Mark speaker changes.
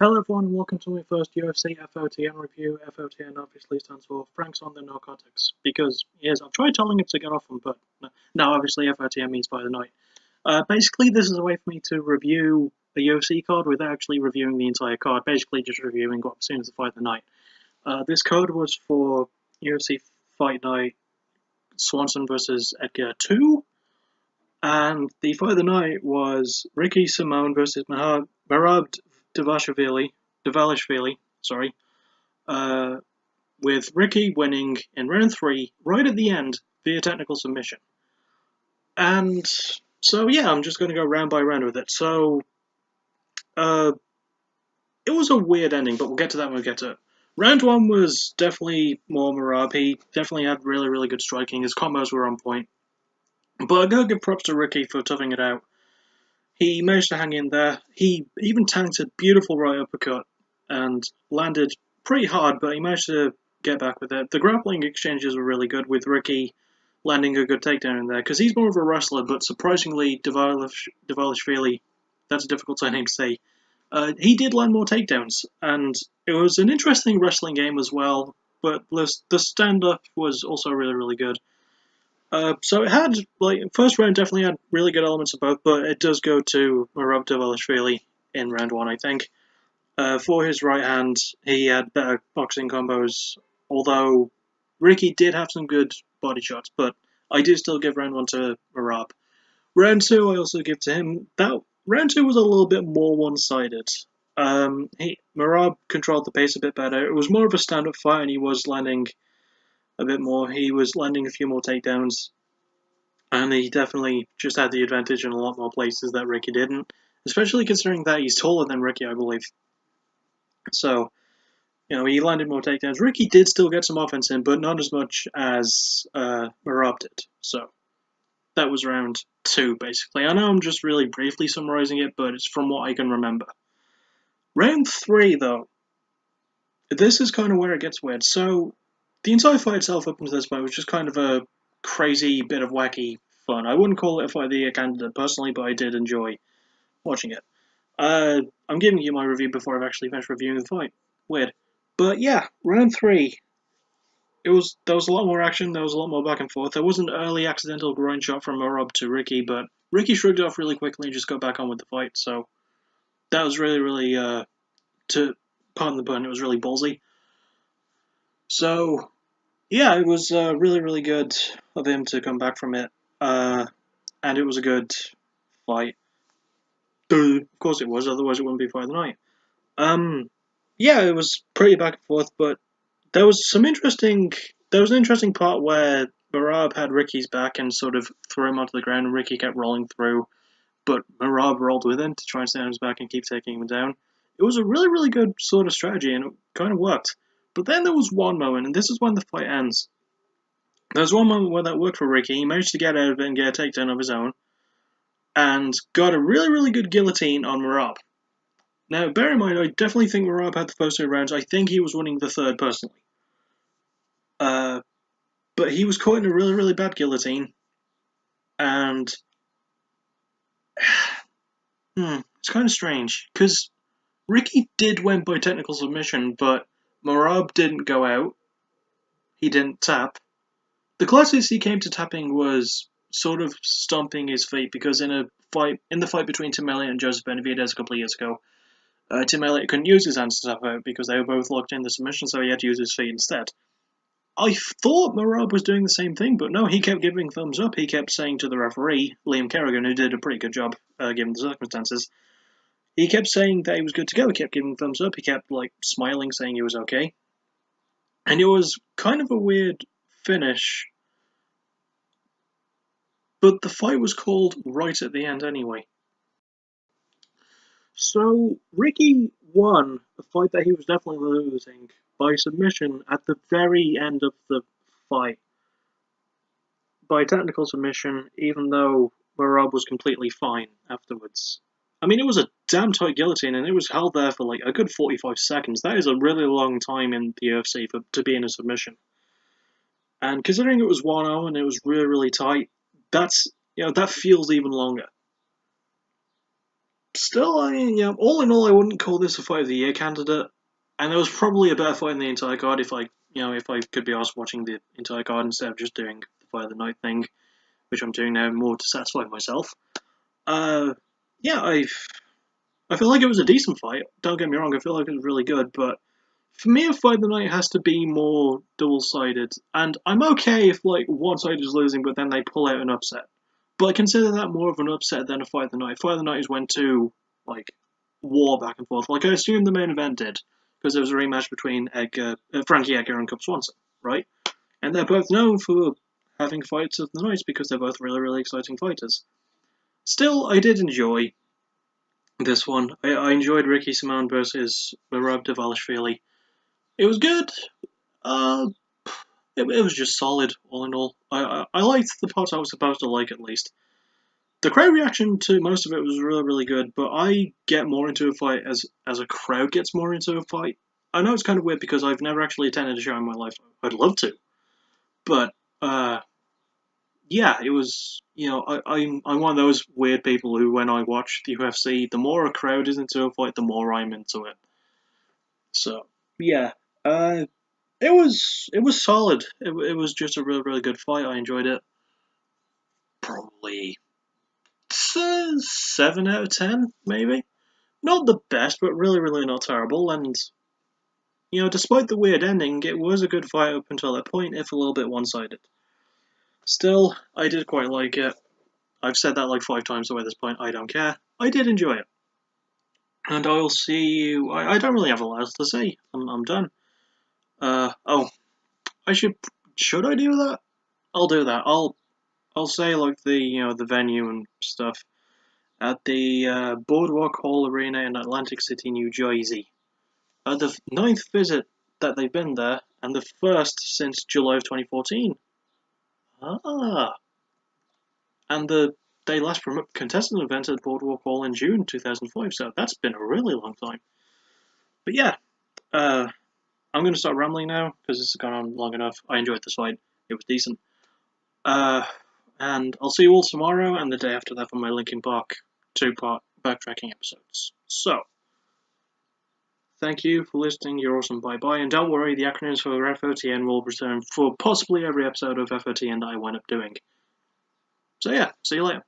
Speaker 1: Hello everyone and welcome to my first UFC FOTN review. FOTN obviously stands for Franks on the Narcotics, because, yes, I've tried telling it to get off them, but no, obviously FOTN means by the night. Basically, this is a way for me to review a UFC card without actually reviewing the entire card, basically just reviewing what I've seen as the fight of the night. This card was for UFC Fight Night Swanson vs. Edgar 2, and the fight of the night was Ricky Simone versus Merab Dvalishvili, sorry, uh, with Ricky winning in round 3, right at the end, via technical submission. And so, yeah, I'm just going to go round by round with it. So, it was a weird ending, but we'll get to that when we get to it. Round 1 was definitely more Merab. He definitely had really, really good striking. His combos were on point. But I gotta give props to Ricky for toughing it out. He managed to hang in there. He even tanked a beautiful right uppercut and landed pretty hard, but he managed to get back with it. The grappling exchanges were really good, with Ricky landing a good takedown in there, because he's more of a wrestler, but surprisingly, Dvalishvili, that's a difficult name to say, he did land more takedowns, and it was an interesting wrestling game as well, but the stand-up was also really, really good. So it had, first round definitely had really good elements of both, but it does go to Merab Dvalishvili in round 1, I think. For his right hand, he had better boxing combos, although Ricky did have some good body shots, but I do still give round 1 to Merab. Round 2, I also give to him. That round 2 was a little bit more one-sided. Merab controlled the pace a bit better. It was more of a stand-up fight, and he was landing a bit more. He was landing a few more takedowns, and he definitely just had the advantage in a lot more places that Ricky didn't, especially considering that he's taller than Ricky, I believe. So, he landed more takedowns. Ricky did still get some offense in, but not as much as Merab did. So, that was round 2, basically. I know I'm just really briefly summarizing it, but it's from what I can remember. Round 3, though, this is kind of where it gets weird. So, the entire fight itself up until this point was just kind of a crazy bit of wacky fun. I wouldn't call it a fight of the year candidate personally, but I did enjoy watching it. I'm giving you my review before I've actually finished reviewing the fight. Weird. But yeah, round 3. There was a lot more action, there was a lot more back and forth. There was an early accidental groin shot from Merab to Ricky, but Ricky shrugged it off really quickly and just got back on with the fight, so that was really, really, to pardon the pun, it was really ballsy. So, yeah, it was really, really good of him to come back from it, and it was a good fight. Of course it was, otherwise it wouldn't be Fight of the Night. Yeah, it was pretty back and forth, but there was an interesting part where Merab had Ricky's back and sort of threw him onto the ground, and Ricky kept rolling through, but Merab rolled with him to try and stay on his back and keep taking him down. It was a really, really good sort of strategy, and it kind of worked. But then there was one moment, and this is when the fight ends. There was one moment where that worked for Ricky. He managed to get out of it and get a takedown of his own, and got a really, really good guillotine on Merab. Now, bear in mind, I definitely think Merab had the first 2 rounds. I think he was winning the third, personally. But he was caught in a really, really bad guillotine, and it's kind of strange, because Ricky did win by technical submission, but Merab didn't go out. He didn't tap. The closest he came to tapping was sort of stomping his feet, because in the fight between Tim Elliott and Joseph Benavidez a couple of years ago, Tim Elliott couldn't use his hands to tap out because they were both locked in the submission, so he had to use his feet instead. I thought Merab was doing the same thing, but no, he kept giving thumbs up. He kept saying to the referee, Liam Kerrigan, who did a pretty good job given the circumstances, he kept saying that he was good to go. He kept giving thumbs up. He kept smiling, saying he was okay. And it was kind of a weird finish, but the fight was called right at the end anyway. So Ricky won a fight that he was definitely losing by submission at the very end of the fight. By technical submission, even though Merab was completely fine afterwards. I mean, it was a damn tight guillotine, and it was held there for a good 45 seconds. That is a really long time in the UFC to be in a submission. And considering it was 1-0 and it was really, really tight, that feels even longer. Still, all in all, I wouldn't call this a Fight of the Year candidate. And there was probably a better fight in the entire card if I could be asked watching the entire card instead of just doing the Fight of the Night thing, which I'm doing now more to satisfy myself. Yeah, I feel like it was a decent fight. Don't get me wrong, I feel like it was really good, but for me, a Fight of the Night has to be more double-sided, and I'm okay if one side is losing, but then they pull out an upset. But I consider that more of an upset than a Fight of the Night. Fight of the Night is when two war back and forth. I assume the main event did, because there was a rematch between Frankie Edgar and Cub Swanson, right? And they're both known for having fights of the night because they're both really, really exciting fighters. Still, I did enjoy this one. I enjoyed Ricky Simon versus Merab Dvalishvili. It was good. Uh, it was just solid, all in all. I liked the parts I was supposed to like, at least. The crowd reaction to most of it was really, really good, but I get more into a fight as a crowd gets more into a fight. I know it's kind of weird because I've never actually attended a show in my life. I'd love to. But, yeah, it was, I'm one of those weird people who, when I watch the UFC, the more a crowd is into a fight, the more I'm into it. So, yeah, it was solid. It was just a really, really good fight. I enjoyed it. Probably 7 out of 10, maybe. Not the best, but really, really not terrible. And despite the weird ending, it was a good fight up until that point, if a little bit one-sided. Still, I did quite like it. I've said that like 5 times at this point. I don't care. I did enjoy it. And I'll see you. I don't really have a lot else to say. I'm done. Oh, I should I do that? I'll do that. I'll say like the venue and stuff at the Boardwalk Hall Arena in Atlantic City, New Jersey. The 9th visit that they've been there, and the first since July of 2014. Ah, and they last promoted contestant event at Boardwalk Hall in June 2005. So that's been a really long time. But yeah, I'm going to start rambling now because this has gone on long enough. I enjoyed this fight; it was decent. And I'll see you all tomorrow and the day after that for my Linkin Park 2-part backtracking episodes. So, thank you for listening. You're awesome. Bye bye. And don't worry, the acronyms for FOTN will return for possibly every episode of FOTN that I wind up doing. So yeah, see you later.